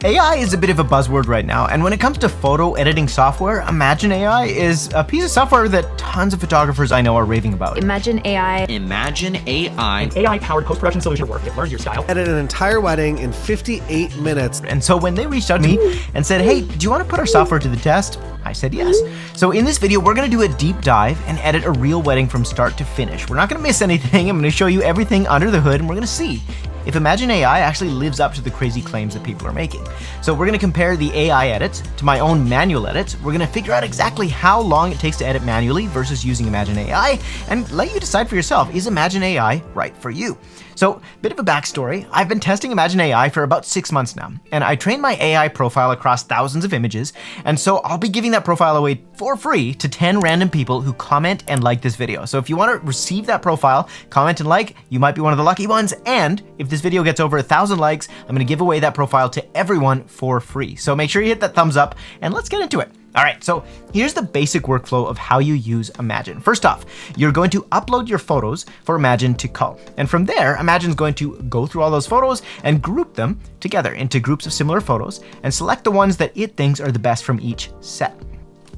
AI is a bit of a buzzword right now, and when it comes to photo editing software, Imagen AI is a piece of software that tons of photographers I know are raving about. Imagen AI. Imagen AI. An AI-powered post-production solution work. It learns your style. Edit an entire wedding in 58 minutes. And so when they reached out to me and said, hey, do you want to put our software to the test? I said yes. So in this video, we're gonna do a deep dive and edit a real wedding from start to finish. We're not gonna miss anything. I'm gonna show you everything under the hood, and we're gonna see if Imagen AI actually lives up to the crazy claims that people are making. So we're gonna compare the AI edits to my own manual edits. We're gonna figure out exactly how long it takes to edit manually versus using Imagen AI, and let you decide for yourself, is Imagen AI right for you? So, bit of a backstory, I've been testing Imagen AI for about 6 months now, and I trained my AI profile across thousands of images, and so I'll be giving that profile away for free to 10 random people who comment and like this video. So if you want to receive that profile, comment and like, you might be one of the lucky ones, and if this video gets over 1,000 likes, I'm gonna give away that profile to everyone for free. So make sure you hit that thumbs up, and let's get into it. All right, so here's the basic workflow of how you use Imagen. First off, you're going to upload your photos for Imagen to cull. And from there, Imagen's going to go through all those photos and group them together into groups of similar photos and select the ones that it thinks are the best from each set.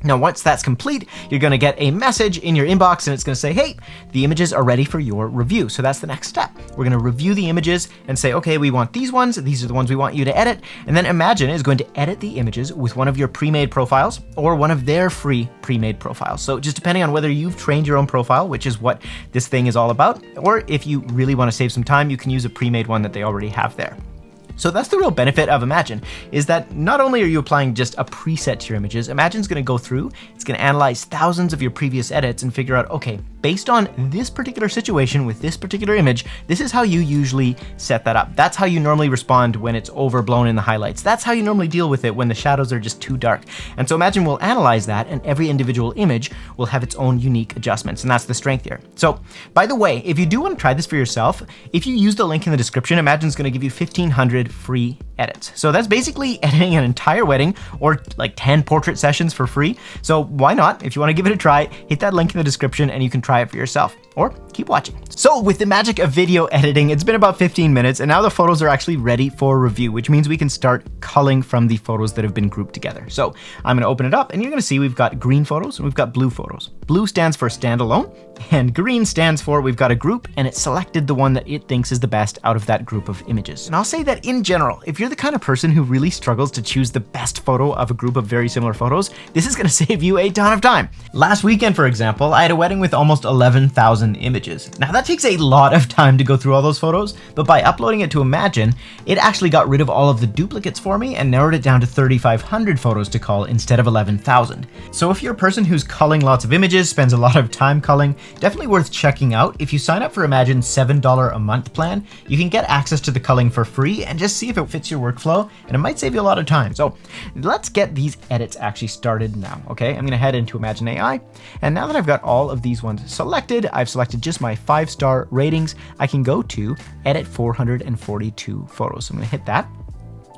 Now, once that's complete, you're gonna get a message in your inbox and it's gonna say, hey, the images are ready for your review. So that's the next step. We're gonna review the images and say, okay, we want these ones. These are the ones we want you to edit. And then Imagen is going to edit the images with one of your pre-made profiles or one of their free pre-made profiles. So just depending on whether you've trained your own profile, which is what this thing is all about, or if you really wanna save some time, you can use a pre-made one that they already have there. So that's the real benefit of Imagen, is that not only are you applying just a preset to your images, Imagen's gonna go through, it's gonna analyze thousands of your previous edits and figure out, okay, based on this particular situation with this particular image, this is how you usually set that up. That's how you normally respond when it's overblown in the highlights. That's how you normally deal with it when the shadows are just too dark. And so Imagen will analyze that, and every individual image will have its own unique adjustments, and that's the strength here. So, by the way, if you do want to try this for yourself, if you use the link in the description, Imagen's gonna give you 1,500 free edits. So that's basically editing an entire wedding or like 10 portrait sessions for free. So why not? If you want to give it a try, hit that link in the description and you can try it for yourself, or keep watching. So with the magic of video editing, it's been about 15 minutes and now the photos are actually ready for review, which means we can start culling from the photos that have been grouped together. So I'm gonna open it up and you're gonna see we've got green photos and we've got blue photos. Blue stands for standalone and green stands for we've got a group and it selected the one that it thinks is the best out of that group of images. And I'll say that in general, if you're the kind of person who really struggles to choose the best photo of a group of very similar photos, this is gonna save you a ton of time. Last weekend, for example, I had a wedding with almost 11,000 images. Now that takes a lot of time to go through all those photos, but by uploading it to Imagen, it actually got rid of all of the duplicates for me and narrowed it down to 3,500 photos to cull instead of 11,000. So if you're a person who's culling lots of images, spends a lot of time culling, definitely worth checking out. If you sign up for Imagen's $7 a month plan, you can get access to the culling for free and just see if it fits your workflow, and it might save you a lot of time. So let's get these edits actually started now, okay? I'm gonna head into Imagen AI, and now that I've got all of these ones selected, I've selected just my 5-star ratings, I can go to edit 442 photos. So I'm gonna hit that.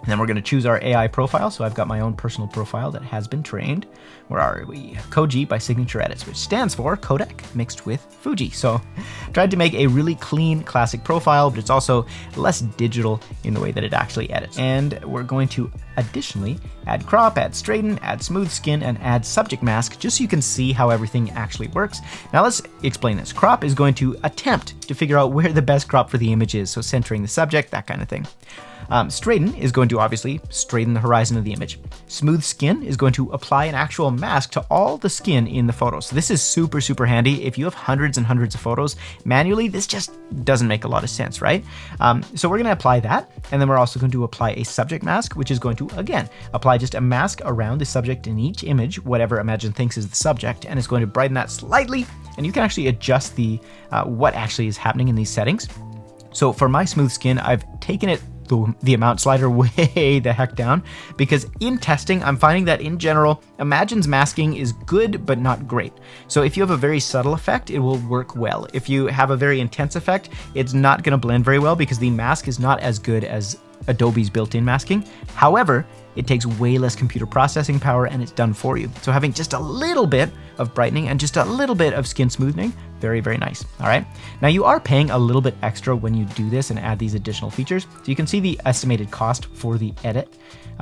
And then we're gonna choose our AI profile. So I've got my own personal profile that has been trained. Where are we? Koji by Signature Edits, which stands for Kodak mixed with Fuji. So I tried to make a really clean classic profile, but it's also less digital in the way that it actually edits. And we're going to additionally add crop, add straighten, add smooth skin, and add subject mask, just so you can see how everything actually works. Now let's explain this. Crop is going to attempt to figure out where the best crop for the image is, so centering the subject, that kind of thing. Straighten is going to obviously straighten the horizon of the image. Smooth skin is going to apply an actual mask to all the skin in the photo. So this is super, super handy. If you have hundreds and hundreds of photos manually, this just doesn't make a lot of sense, right? So we're gonna apply that. And then we're also going to apply a subject mask, which is going to, again, apply just a mask around the subject in each image, whatever Imagen thinks is the subject, and it's going to brighten that slightly. And you can actually adjust the what actually is happening in these settings. So for my smooth skin, I've taken it the amount slider way the heck down, because in testing, I'm finding that in general, Imagen's masking is good, but not great. So if you have a very subtle effect, it will work well. If you have a very intense effect, it's not gonna blend very well because the mask is not as good as Adobe's built-in masking. However, it takes way less computer processing power and it's done for you. So having just a little bit of brightening and just a little bit of skin smoothing Very, very nice. All right. Now you are paying a little bit extra when you do this and add these additional features. So you can see the estimated cost for the edit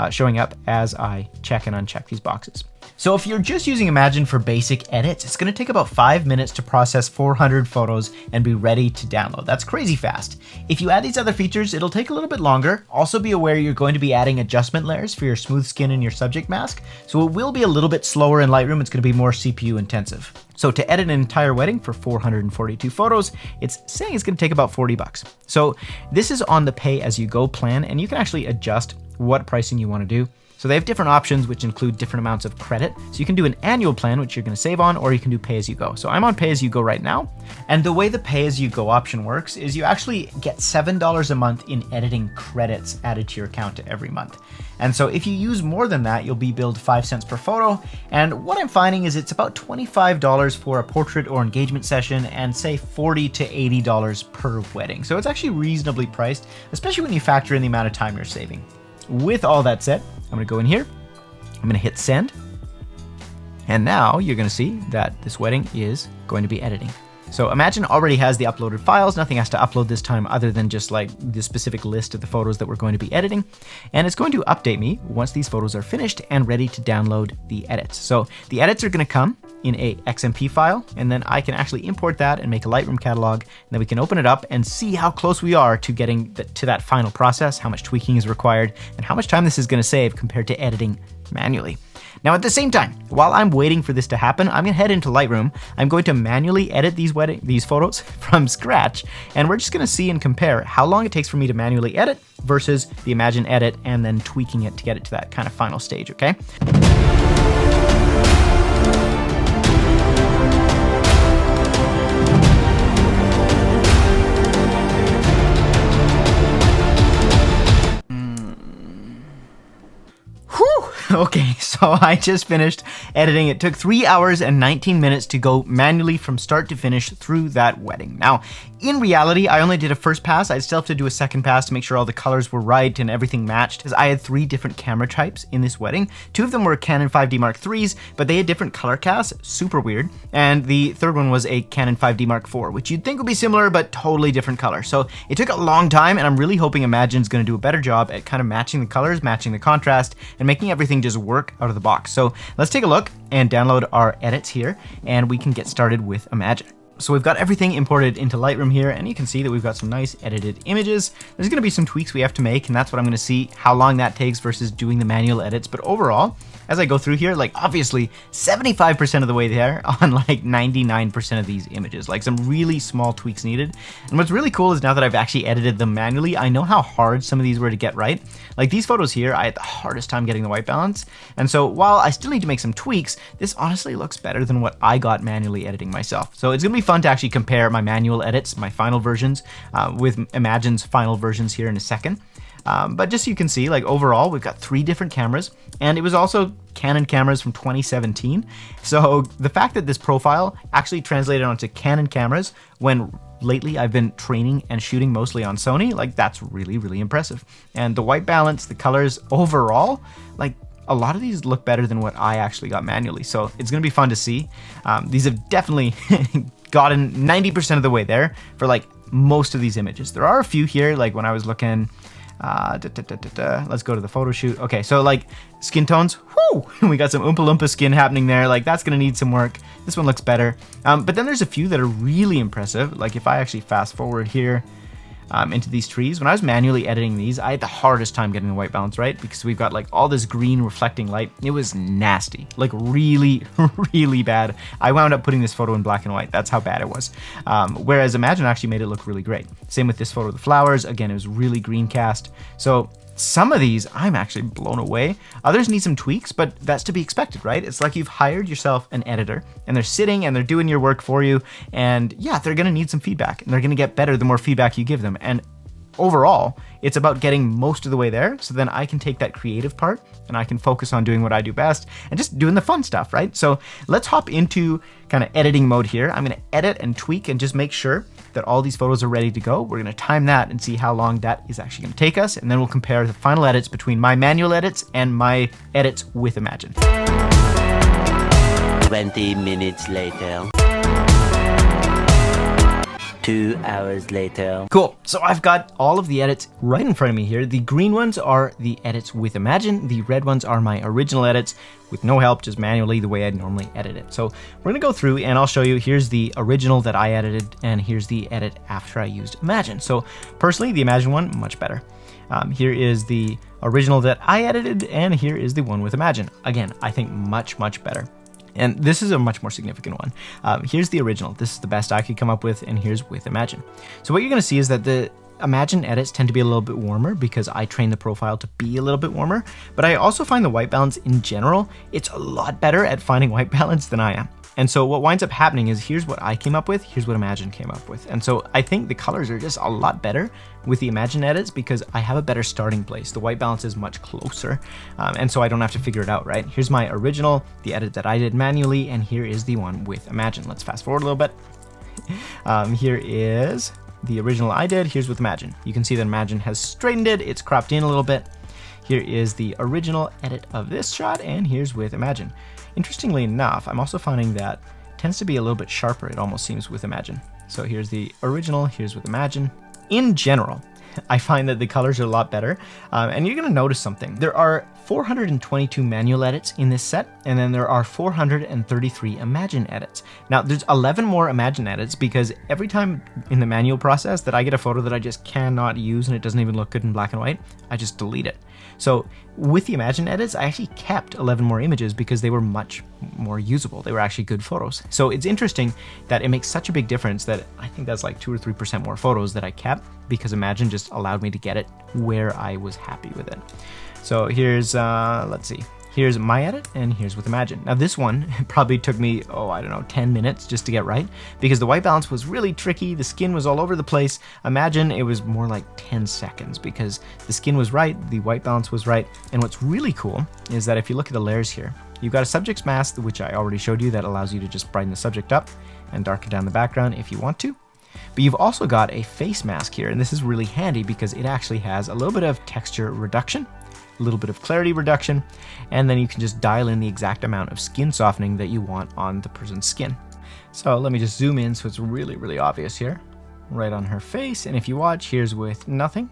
showing up as I check and uncheck these boxes. So if you're just using Imagen for basic edits, it's going to take about 5 minutes to process 400 photos and be ready to download. That's crazy fast. If you add these other features, it'll take a little bit longer. Also be aware you're going to be adding adjustment layers for your smooth skin and your subject mask. So it will be a little bit slower in Lightroom. It's going to be more CPU intensive. So to edit an entire wedding for 442 photos, it's saying it's going to take about $40. So this is on the pay as you go plan, and you can actually adjust what pricing you want to do. So they have different options, which include different amounts of credit. So you can do an annual plan, which you're going to save on, or you can do pay as you go. So I'm on pay as you go right now. And the way the pay as you go option works is you actually get $7 a month in editing credits added to your account every month. And so if you use more than that, you'll be billed 5 cents per photo. And what I'm finding is it's about $25 for a portrait or engagement session and say $40 to $80 per wedding. So it's actually reasonably priced, especially when you factor in the amount of time you're saving. With all that said, I'm going to go in here, I'm going to hit send, and now you're going to see that this wedding is going to be editing. So Imagen already has the uploaded files. Nothing has to upload this time other than just like the specific list of the photos that we're going to be editing. And it's going to update me once these photos are finished and ready to download the edits. So the edits are going to come in a XMP file, and then I can actually import that and make a Lightroom catalog. And then we can open it up and see how close we are to getting to that final process, how much tweaking is required, and how much time this is going to save compared to editing manually. Now at the same time, while I'm waiting for this to happen, I'm gonna head into Lightroom. I'm going to manually edit these photos from scratch, and we're just gonna see and compare how long it takes for me to manually edit versus the Imagen edit and then tweaking it to get it to that kind of final stage, okay? Okay, so I just finished editing. It took 3 hours and 19 minutes to go manually from start to finish through that wedding. Now, in reality, I only did a first pass. I'd still have to do a second pass to make sure all the colors were right and everything matched, because I had 3 different camera types in this wedding. 2 of them were Canon 5D Mark IIIs, but they had different color casts, super weird. And the third one was a Canon 5D Mark IV, which you'd think would be similar, but totally different color. So it took a long time, and I'm really hoping Imagen's gonna do a better job at kind of matching the colors, matching the contrast, and making everything just work out of the box. So let's take a look and download our edits here, and we can get started with Imagen. So we've got everything imported into Lightroom here, and you can see that we've got some nice edited images. There's gonna be some tweaks we have to make, and that's what I'm gonna see how long that takes versus doing the manual edits. But overall, as I go through here, like obviously 75% of the way there on like 99% of these images, like some really small tweaks needed. And what's really cool is now that I've actually edited them manually, I know how hard some of these were to get right. Like these photos here, I had the hardest time getting the white balance. And so while I still need to make some tweaks, this honestly looks better than what I got manually editing myself. So it's gonna be fun to actually compare my manual edits, my final versions, with Imagen's final versions here in a second. But just so you can see, like overall, we've got 3 different cameras, and it was also Canon cameras from 2017. So the fact that this profile actually translated onto Canon cameras when lately I've been training and shooting mostly on Sony, like that's really, really impressive. And the white balance, the colors overall, like a lot of these look better than what I actually got manually. So it's gonna be fun to see. These have definitely gotten 90% of the way there for like most of these images. There are a few here, like when I was looking, let's go to the photo shoot. Okay, so like skin tones, whoo, we got some Oompa Loompa skin happening there. Like that's gonna need some work. This one looks better. But then there's a few that are really impressive. Like if I actually fast forward here into these trees, when I was manually editing these, I had the hardest time getting the white balance right because we've got like all this green reflecting light. It was nasty, like really, really bad. I wound up putting this photo in black and white. That's how bad it was. Whereas Imagen actually made it look really great. Same with this photo of the flowers. Again, it was really green cast. So some of these I'm actually blown away. Others need some tweaks, but that's to be expected, right? It's like you've hired yourself an editor and they're sitting and they're doing your work for you. And yeah, they're gonna need some feedback and they're gonna get better the more feedback you give them. And overall, it's about getting most of the way there so then I can take that creative part and I can focus on doing what I do best and just doing the fun stuff, right? So let's hop into kind of editing mode here. I'm gonna edit and tweak and just make sure that all these photos are ready to go. We're gonna time that and see how long that is actually gonna take us, and then we'll compare the final edits between my manual edits and my edits with Imagen. 20 minutes later. 2 hours later. Cool, so I've got all of the edits right in front of me here. The green ones are the edits with Imagen. The red ones are my original edits with no help, just manually the way I'd normally edit it. So we're gonna go through and I'll show you, here's the original that I edited and here's the edit after I used Imagen. So personally, the Imagen one, much better. Here is the original that I edited and here is the one with Imagen. Again, I think much, much better. And this is a much more significant one. Here's the original. This is the best I could come up with, and here's with Imagen. So what you're gonna see is that the Imagen edits tend to be a little bit warmer because I trained the profile to be a little bit warmer, but I also find the white balance in general, it's a lot better at finding white balance than I am. And so what winds up happening is here's what I came up with, here's what Imagen came up with. And so I think the colors are just a lot better with the Imagen edits because I have a better starting place. The white balance is much closer. And so I don't have to figure it out, right? Here's my original, the edit that I did manually, and here is the one with Imagen. Let's fast forward a little bit. Here is the original I did, here's with Imagen. You can see that Imagen has straightened it, it's cropped in a little bit. Here is the original edit of this shot, and here's with Imagen. Interestingly enough, I'm also finding that it tends to be a little bit sharper, it almost seems, with Imagen. So here's the original, here's with Imagen. In general, I find that the colors are a lot better, and you're gonna notice something. There are 422 manual edits in this set, and then there are 433 Imagen edits. Now, there's 11 more Imagen edits because every time in the manual process that I get a photo that I just cannot use and it doesn't even look good in black and white, I just delete it. So with the Imagen edits, I actually kept 11 more images because they were much more usable. They were actually good photos. So it's interesting that it makes such a big difference that I think that's like 2 or 3% more photos that I kept because Imagen just allowed me to get it where I was happy with it. So here's, let's see. Here's my edit, and here's with Imagen. Now this one probably took me, I don't know, 10 minutes just to get right, because the white balance was really tricky, the skin was all over the place. Imagen, it was more like 10 seconds, because the skin was right, the white balance was right, and what's really cool is that if you look at the layers here, you've got a subject's mask, which I already showed you, that allows you to just brighten the subject up and darken down the background if you want to. But you've also got a face mask here, and this is really handy because it actually has a little bit of texture reduction, a little bit of clarity reduction, and then you can just dial in the exact amount of skin softening that you want on the person's skin. So let me just zoom in so it's really, really obvious here, right on her face. And if you watch, here's with nothing,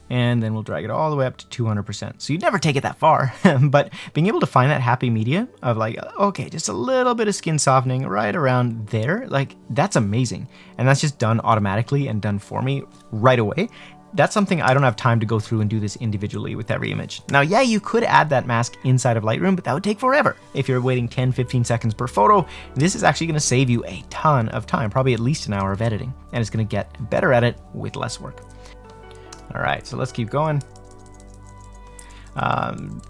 and then we'll drag it all the way up to 200%. So you'd never take it that far, but being able to find that happy media of like, okay, just a little bit of skin softening right around there, like that's amazing. And that's just done automatically and done for me right away. That's something I don't have time to go through and do this individually with every image. Now, yeah, you could add that mask inside of Lightroom, but that would take forever. If you're waiting 10, 15 seconds per photo, this is actually gonna save you a ton of time, probably at least an hour of editing, and it's gonna get better at it with less work. All right, so let's keep going.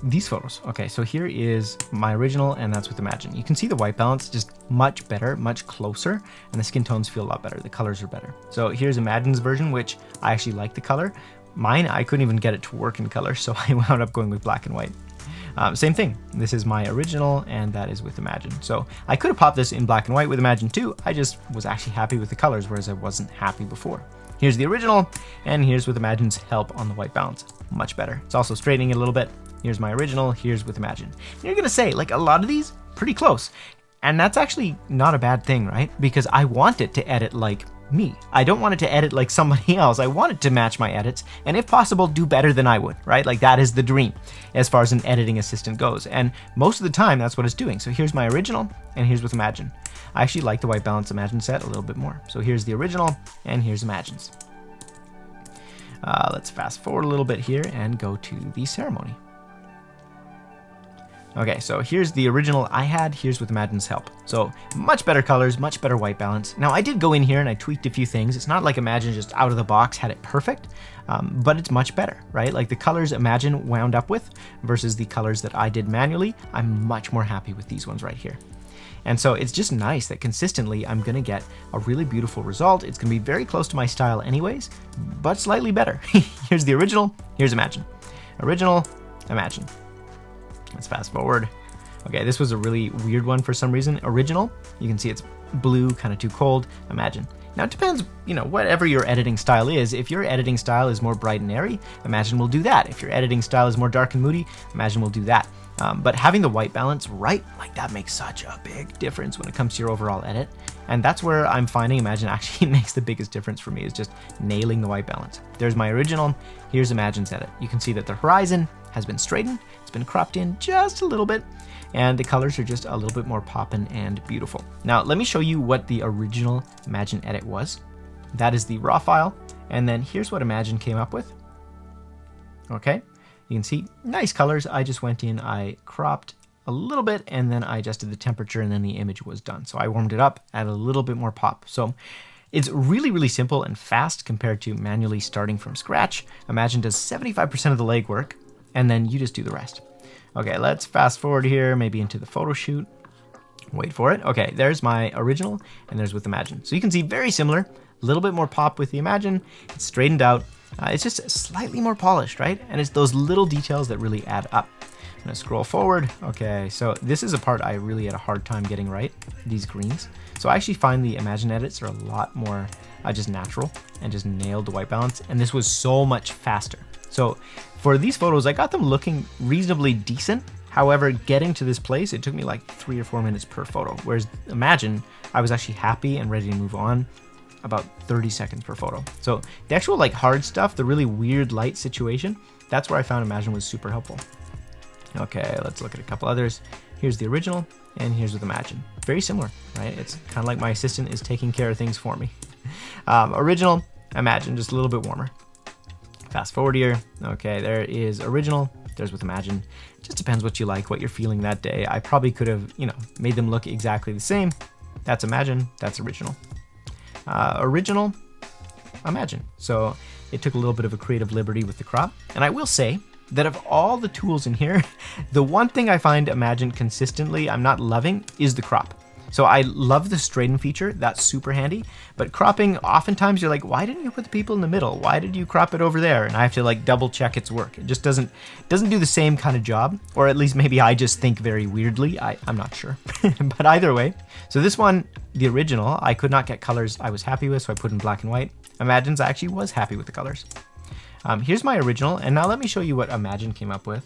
These photos. Okay, so here is my original, and that's with Imagen. You can see the white balance just much better, much closer, and the skin tones feel a lot better. The colors are better. So here's Imagen's version, which I actually like the color. Mine, I couldn't even get it to work in color, so I wound up going with black and white. Same thing. This is my original, and that is with Imagen. So I could have popped this in black and white with Imagen too. I just was actually happy with the colors, whereas I wasn't happy before. Here's the original, and here's with Imagen's help on the white balance. Much better. It's also straightening it a little bit. Here's my original, here's with Imagen. And you're gonna say, like, a lot of these, pretty close. And that's actually not a bad thing, right? Because I want it to edit like me. I don't want it to edit like somebody else. I want it to match my edits, and if possible, do better than I would, right? Like that is the dream as far as an editing assistant goes. And most of the time, that's what it's doing. So here's my original, and here's with Imagen. I actually like the white balance Imagen set a little bit more. So here's the original, and here's Imagen's. Let's fast forward a little bit here and go to the ceremony. Okay, so here's the original I had, here's with Imagen's help. So much better colors, much better white balance. Now I did go in here and I tweaked a few things. It's not like Imagen just out of the box had it perfect, but it's much better, right? Like the colors Imagen wound up with versus the colors that I did manually, I'm much more happy with these ones right here. And so it's just nice that consistently I'm gonna get a really beautiful result. It's gonna be very close to my style anyways, but slightly better. Here's the original, here's Imagen. Original, Imagen. Let's fast forward. Okay, this was a really weird one for some reason. Original, you can see it's blue, kind of too cold. Imagen. Now it depends, whatever your editing style is. If your editing style is more bright and airy, Imagen will do that. If your editing style is more dark and moody, Imagen will do that. But having the white balance right, like that makes such a big difference when it comes to your overall edit. And that's where I'm finding Imagen actually makes the biggest difference for me, is just nailing the white balance. There's my original, here's Imagen's edit. You can see that the horizon has been straightened, it's been cropped in just a little bit, and the colors are just a little bit more poppin' and beautiful. Now, let me show you what the original Imagen edit was. That is the raw file, and then here's what Imagen came up with. Okay, you can see nice colors. I just went in, I cropped a little bit, and then I adjusted the temperature, and then the image was done. So I warmed it up, added a little bit more pop. So it's really, really simple and fast compared to manually starting from scratch. Imagen does 75% of the legwork, and then you just do the rest. Okay, let's fast forward here, maybe into the photo shoot. Wait for it. Okay, there's my original, and there's with Imagen. So you can see very similar, a little bit more pop with the Imagen. It's straightened out. It's just slightly more polished, right? And it's those little details that really add up. I'm gonna scroll forward. Okay, so this is a part I really had a hard time getting right, these greens. So I actually find the Imagen edits are a lot more just natural and just nailed the white balance. And this was so much faster. So for these photos, I got them looking reasonably decent. However, getting to this place, it took me like 3 or 4 minutes per photo. Whereas Imagen, I was actually happy and ready to move on about 30 seconds per photo. So the actual like hard stuff, the really weird light situation, that's where I found Imagen was super helpful. Okay, let's look at a couple others. Here's the original, and here's with Imagen. Very similar, right? It's kind of like my assistant is taking care of things for me. Original, Imagen, just a little bit warmer. Fast forward here. Okay, there is original. There's with Imagen. It just depends what you like, what you're feeling that day. I probably could have, made them look exactly the same. That's Imagen. That's original. Original, Imagen. So it took a little bit of a creative liberty with the crop. And I will say that of all the tools in here, the one thing I find Imagen consistently I'm not loving is the crop. So I love the straighten feature, that's super handy, but cropping, oftentimes you're like, why didn't you put the people in the middle? Why did you crop it over there? And I have to like double check its work. It just doesn't do the same kind of job, or at least maybe I just think very weirdly, I'm not sure. But either way, so this one, the original, I could not get colors I was happy with, so I put in black and white. Imagen's I actually was happy with the colors. Here's my original, and now let me show you what Imagen came up with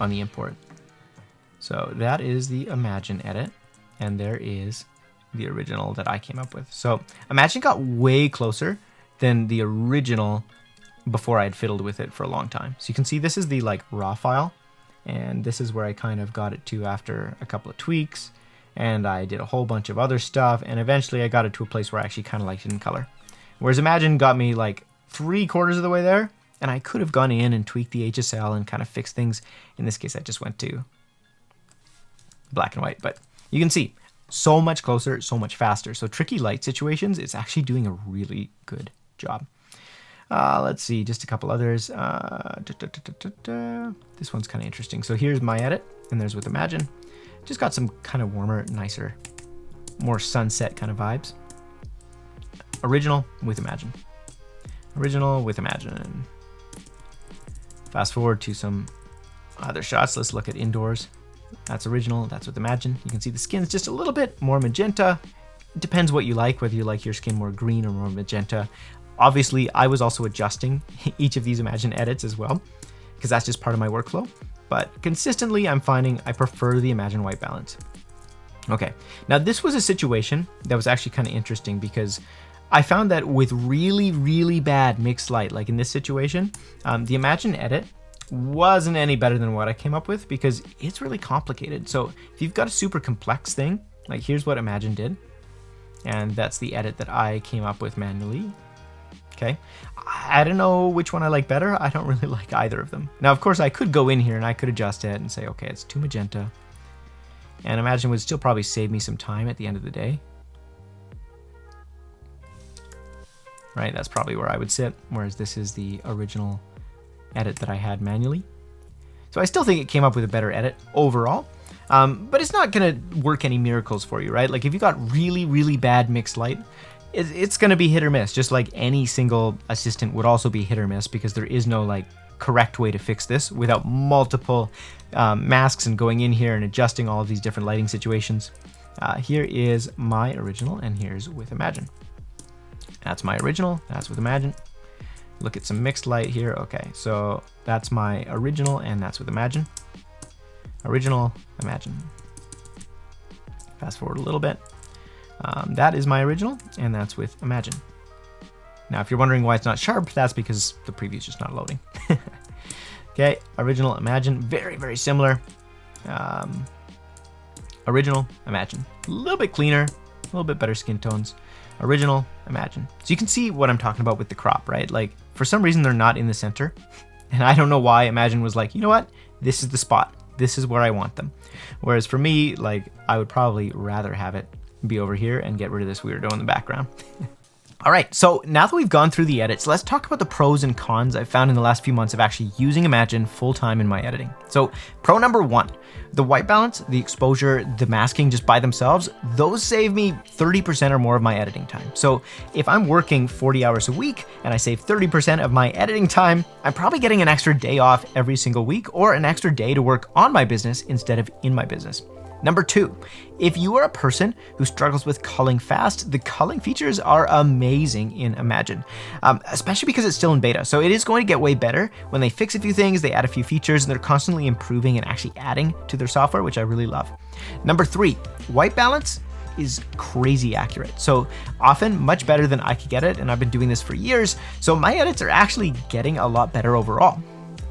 on the import. So that is the Imagen edit, and there is the original that I came up with. So Imagen got way closer than the original before I had fiddled with it for a long time. So you can see this is the like raw file, and this is where I kind of got it to after a couple of tweaks, and I did a whole bunch of other stuff, and eventually I got it to a place where I actually kind of liked it in color. Whereas Imagen got me like 3/4 of the way there, and I could have gone in and tweaked the HSL and kind of fixed things. In this case, I just went to black and white, but you can see so much closer, so much faster. So tricky light situations, it's actually doing a really good job. Let's see, just a couple others. This one's kind of interesting. So here's my edit, and there's with Imagen. Just got some kind of warmer, nicer, more sunset kind of vibes. Original with Imagen. Original with Imagen. Fast forward to some other shots. Let's look at indoors. That's original, that's with Imagen. You can see the skin's just a little bit more magenta. It depends what you like, whether you like your skin more green or more magenta. Obviously, I was also adjusting each of these Imagen edits as well, because that's just part of my workflow. But consistently, I'm finding I prefer the Imagen white balance. Okay, now this was a situation that was actually kind of interesting because I found that with really, really bad mixed light, like in this situation, the Imagen edit wasn't any better than what I came up with because it's really complicated. So if you've got a super complex thing, like here's what Imagen did, and that's the edit that I came up with manually. Okay, I don't know which one I like better. I don't really like either of them. Now, of course, I could go in here and I could adjust it and say, okay, it's too magenta. And Imagen would still probably save me some time at the end of the day. Right, that's probably where I would sit, whereas this is the original edit that I had manually. So I still think it came up with a better edit overall, but it's not gonna work any miracles for you, right? Like if you got really, really bad mixed light, it's gonna be hit or miss, just like any single assistant would also be hit or miss because there is no like correct way to fix this without multiple masks and going in here and adjusting all of these different lighting situations. Here is my original, and here's with Imagen. That's my original, that's with Imagen. Look at some mixed light here. Okay, so that's my original, and that's with Imagen. Original, Imagen. Fast forward a little bit. That is my original, and that's with Imagen. Now, if you're wondering why it's not sharp, that's because the preview's just not loading. Okay, original, Imagen, very, very similar. Original, Imagen, a little bit cleaner, a little bit better skin tones. Original, Imagen. So you can see what I'm talking about with the crop, right? Like, for some reason, they're not in the center. And I don't know why. Imagen was like, you know what? This is the spot. This is where I want them. Whereas for me, like, I would probably rather have it be over here and get rid of this weirdo in the background. All right, so now that we've gone through the edits, let's talk about the pros and cons I've found in the last few months of actually using Imagen full-time in my editing. So pro number 1, the white balance, the exposure, the masking just by themselves, those save me 30% or more of my editing time. So if I'm working 40 hours a week and I save 30% of my editing time, I'm probably getting an extra day off every single week or an extra day to work on my business instead of in my business. Number 2, if you are a person who struggles with culling fast, the culling features are amazing in Imagen, especially because it's still in beta. So it is going to get way better when they fix a few things, they add a few features, and they're constantly improving and actually adding to their software, which I really love. Number 3, white balance is crazy accurate. So often much better than I could get it, and I've been doing this for years. So my edits are actually getting a lot better overall.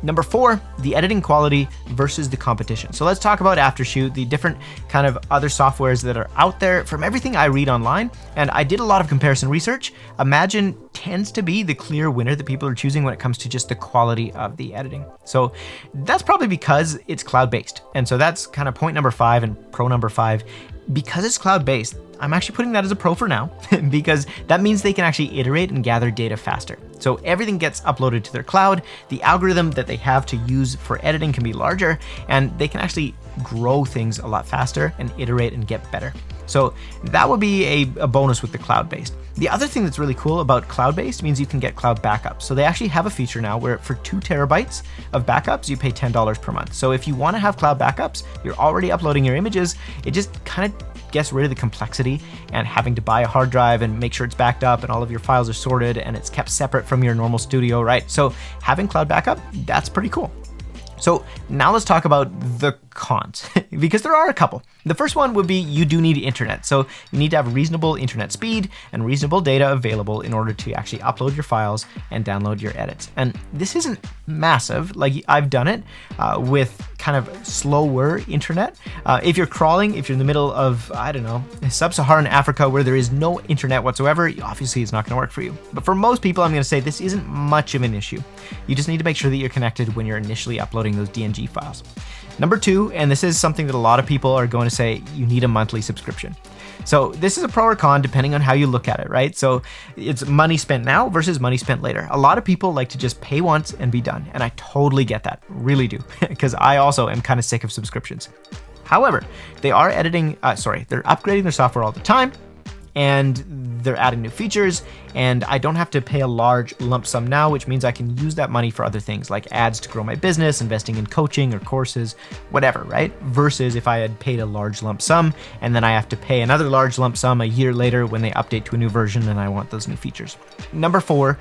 Number 4, the editing quality versus the competition. So let's talk about Aftershoot, the different kind of other softwares that are out there. From everything I read online, and I did a lot of comparison research, Imagen tends to be the clear winner that people are choosing when it comes to just the quality of the editing. So that's probably because it's cloud-based. And so that's kind of point number 5 and pro number 5. Because it's cloud-based, I'm actually putting that as a pro for now because that means they can actually iterate and gather data faster. So everything gets uploaded to their cloud, the algorithm that they have to use for editing can be larger, and they can actually grow things a lot faster and iterate and get better. So that would be a bonus with the cloud-based. The other thing that's really cool about cloud-based means you can get cloud backups. So they actually have a feature now where for 2 terabytes of backups, you pay $10 per month. So if you want to have cloud backups, you're already uploading your images, it just kind of gets rid of the complexity and having to buy a hard drive and make sure it's backed up and all of your files are sorted and it's kept separate from your normal studio, right? So having cloud backup, that's pretty cool. So now let's talk about the cons, because there are a couple. The first one would be you do need internet. So you need to have reasonable internet speed and reasonable data available in order to actually upload your files and download your edits. And this isn't massive. Like, I've done it with kind of slower internet. If you're crawling, if you're in the middle of, I don't know, sub-Saharan Africa where there is no internet whatsoever, obviously it's not going to work for you. But for most people, I'm going to say this isn't much of an issue. You just need to make sure that you're connected when you're initially uploading those DNG files. Number 2, and this is something that a lot of people are going to say, you need a monthly subscription. So this is a pro or con depending on how you look at it, right? So it's money spent now versus money spent later. A lot of people like to just pay once and be done. And I totally get that, really do, because I also am kind of sick of subscriptions. However, they are they're upgrading their software all the time, and they're adding new features, and I don't have to pay a large lump sum now, which means I can use that money for other things like ads to grow my business, investing in coaching or courses, whatever, right? Versus if I had paid a large lump sum and then I have to pay another large lump sum a year later when they update to a new version and I want those new features. Number 4,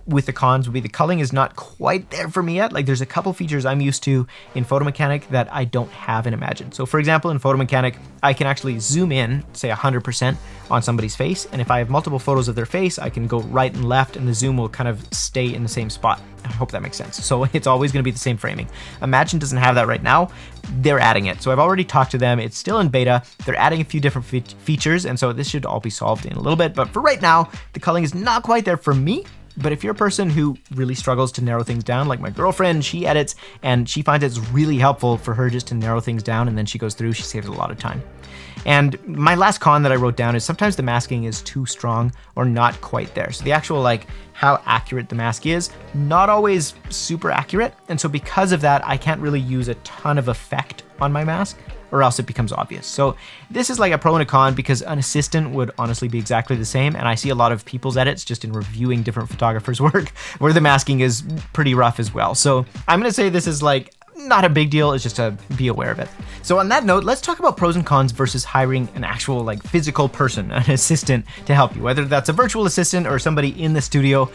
with the cons would be the culling is not quite there for me yet. Like, there's a couple features I'm used to in Photo Mechanic that I don't have in Imagen. So for example, in Photo Mechanic, I can actually zoom in, say 100% on somebody's face. And if I have multiple photos of their face, I can go right and left and the zoom will kind of stay in the same spot. I hope that makes sense. So it's always going to be the same framing. Imagen doesn't have that right now. They're adding it. So I've already talked to them. It's still in beta. They're adding a few different features. And so this should all be solved in a little bit. But for right now, the culling is not quite there for me. But if you're a person who really struggles to narrow things down, like my girlfriend, she edits and she finds it's really helpful for her just to narrow things down, and then she goes through, she saves a lot of time. And my last con that I wrote down is sometimes the masking is too strong or not quite there. So the actual, like, how accurate the mask is, not always super accurate. And so because of that, I can't really use a ton of effect on my mask, or else it becomes obvious. So this is like a pro and a con, because an assistant would honestly be exactly the same. And I see a lot of people's edits just in reviewing different photographers' work where the masking is pretty rough as well. So I'm gonna say this is like not a big deal. It's just to be aware of it. So on that note, let's talk about pros and cons versus hiring an actual like physical person, an assistant to help you, whether that's a virtual assistant or somebody in the studio.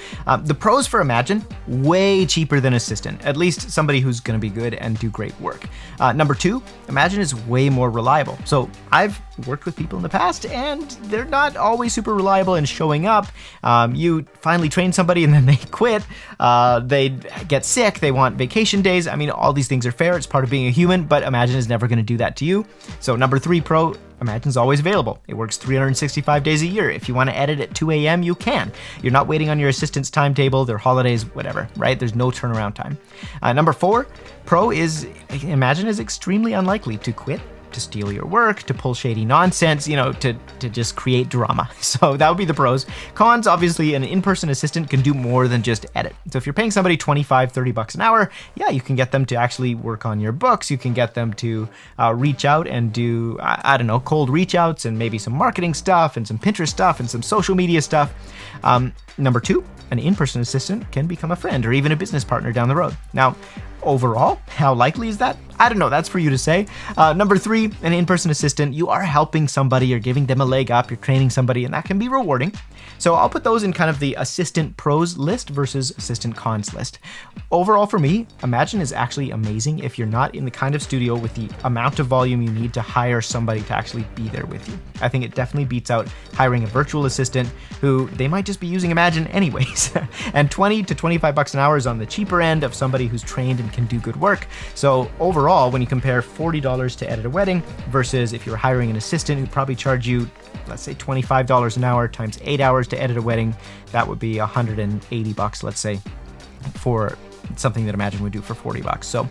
The pros for Imagen, way cheaper than assistant, at least somebody who's going to be good and do great work. Number two, Imagen is way more reliable. So I've worked with people in the past and they're not always super reliable in showing up. You finally train somebody and then they quit. They get sick. They want vacation days. I mean, all these things are fair. It's part of being a human, but Imagen is never going to do that to you. So number three pro, Imagen's always available. It works 365 days a year. If you want to edit at 2 a.m., you can. You're not waiting on your assistant's timetable, their holidays, whatever, right? There's no turnaround time. Number four, pro is Imagen is extremely unlikely to quit, to steal your work, to pull shady nonsense, to just create drama. So that would be the pros. Cons, obviously, an in-person assistant can do more than just edit. So if you're paying somebody $25-$30 an hour, yeah, you can get them to actually work on your books. You can get them to reach out and do, I don't know, cold reach outs and maybe some marketing stuff and some Pinterest stuff and some social media stuff. Number two, an in-person assistant can become a friend or even a business partner down the road. Now, overall, how likely is that? I don't know, that's for you to say. Number three, an in-person assistant, you are helping somebody, you're giving them a leg up, you're training somebody, and that can be rewarding. So I'll put those in kind of the assistant pros list versus assistant cons list. Overall for me, Imagen is actually amazing if you're not in the kind of studio with the amount of volume you need to hire somebody to actually be there with you. I think it definitely beats out hiring a virtual assistant who they might just be using Imagen anyways. And $20 to $25 an hour is on the cheaper end of somebody who's trained and can do good work. So overall, when you compare $40 to edit a wedding versus if you're hiring an assistant who'd probably charge you, let's say $25 an hour times 8 hours to edit a wedding, that would be $180, let's say, for something that Imagen would do for $40. So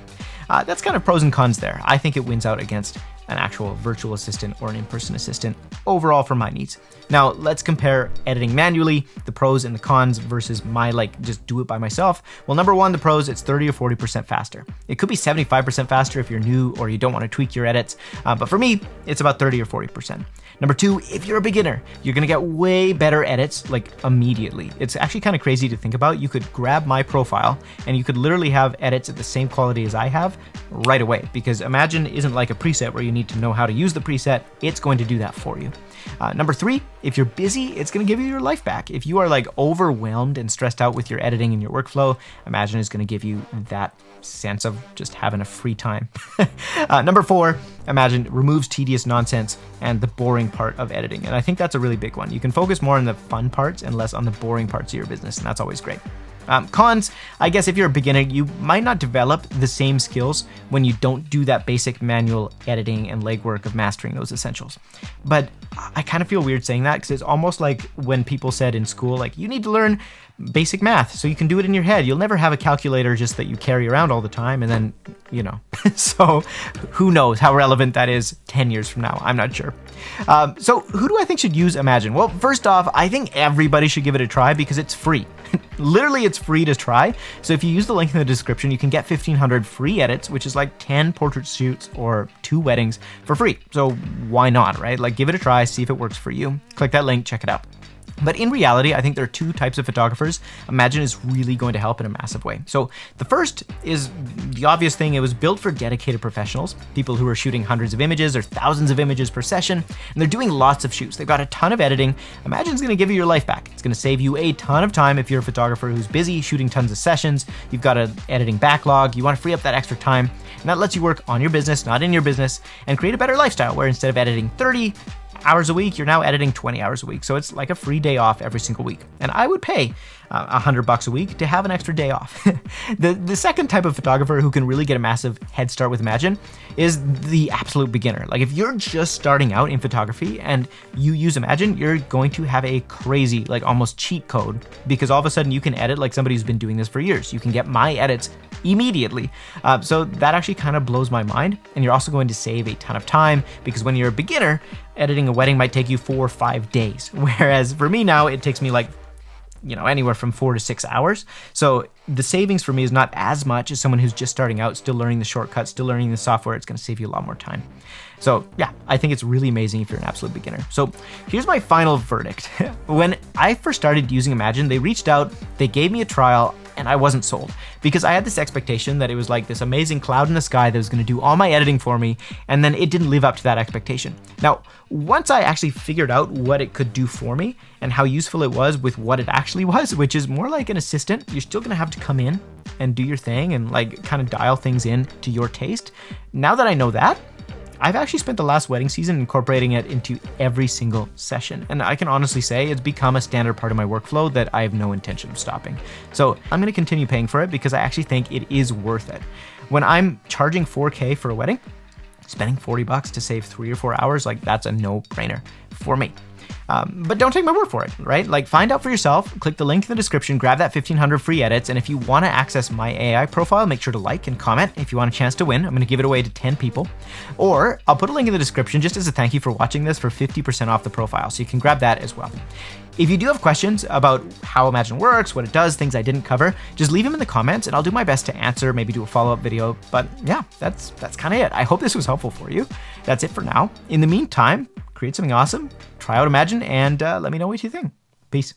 that's kind of pros and cons there. I think it wins out against an actual virtual assistant or an in-person assistant overall for my needs. Now let's compare editing manually, the pros and the cons versus my just do it by myself. Well, number one, the pros, it's 30 or 40% faster. It could be 75% faster if you're new or you don't want to tweak your edits. But for me, it's about 30 or 40%. Number two, if you're a beginner, you're gonna get way better edits immediately. It's actually kind of crazy to think about. You could grab my profile and you could literally have edits at the same quality as I have right away, because Imagen isn't like a preset where you need to know how to use the preset. It's going to do that for you. Number three, if you're busy, it's going to give you your life back. If you are overwhelmed and stressed out with your editing and your workflow, Imagen is going to give you that sense of just having a free time. Number four, Imagen removes tedious nonsense and the boring part of editing. And I think that's a really big one. You can focus more on the fun parts and less on the boring parts of your business, and that's always great. Cons, I guess if you're a beginner, you might not develop the same skills when you don't do that basic manual editing and legwork of mastering those essentials. But I kind of feel weird saying that, because it's almost like when people said in school, you need to learn basic math so you can do it in your head. You'll never have a calculator just that you carry around all the time, and then, so who knows how relevant that is 10 years from now. I'm not sure. So who do I think should use Imagen? Well, first off, I think everybody should give it a try because it's free. Literally, it's free to try. So if you use the link in the description, you can get 1,500 free edits, which is 10 portrait shoots or 2 weddings for free. So why not, right? Give it a try, see if it works for you. Click that link, check it out. But in reality, I think there are two types of photographers Imagen is really going to help in a massive way. So the first is the obvious thing. It was built for dedicated professionals, people who are shooting hundreds of images or thousands of images per session, and they're doing lots of shoots. They've got a ton of editing. Imagen's going to give you your life back. It's going to save you a ton of time if you're a photographer who's busy shooting tons of sessions. You've got an editing backlog. You want to free up that extra time, and that lets you work on your business, not in your business, and create a better lifestyle where instead of editing 30 hours a week, you're now editing 20 hours a week. So it's like a free day off every single week. And I would pay $100 a week to have an extra day off. The second type of photographer who can really get a massive head start with Imagen is the absolute beginner. If you're just starting out in photography and you use Imagen, you're going to have a crazy, almost cheat code, because all of a sudden you can edit like somebody who's been doing this for years. You can get my edits immediately. So that actually kind of blows my mind. And you're also going to save a ton of time, because when you're a beginner, editing a wedding might take you 4 or 5 days. Whereas for me now, it takes me anywhere from 4 to 6 hours. So the savings for me is not as much as someone who's just starting out, still learning the shortcuts, still learning the software. It's going to save you a lot more time. So yeah, I think it's really amazing if you're an absolute beginner. So here's my final verdict. When I first started using Imagen, they reached out, they gave me a trial, and I wasn't sold because I had this expectation that it was like this amazing cloud in the sky that was going to do all my editing for me, and then it didn't live up to that expectation. Now, once I actually figured out what it could do for me and how useful it was with what it actually was, which is more like an assistant, you're still going to have to come in and do your thing and like kind of dial things in to your taste. Now that I know that, I've actually spent the last wedding season incorporating it into every single session. And I can honestly say it's become a standard part of my workflow that I have no intention of stopping. So I'm gonna continue paying for it because I actually think it is worth it. When I'm charging $4K for a wedding, spending $40 to save 3 or 4 hours, like that's a no-brainer for me. But don't take my word for it, right? Like find out for yourself, click the link in the description, grab that 1500 free edits. And if you want to access my AI profile, make sure to like and comment. If you want a chance to win, I'm going to give it away to 10 people. Or I'll put a link in the description just as a thank you for watching this for 50% off the profile. So you can grab that as well. If you do have questions about how Imagen works, what it does, things I didn't cover, just leave them in the comments and I'll do my best to answer, maybe do a follow-up video. But yeah, that's kind of it. I hope this was helpful for you. That's it for now. In the meantime, create something awesome, try out Imagen, and let me know what you think. Peace.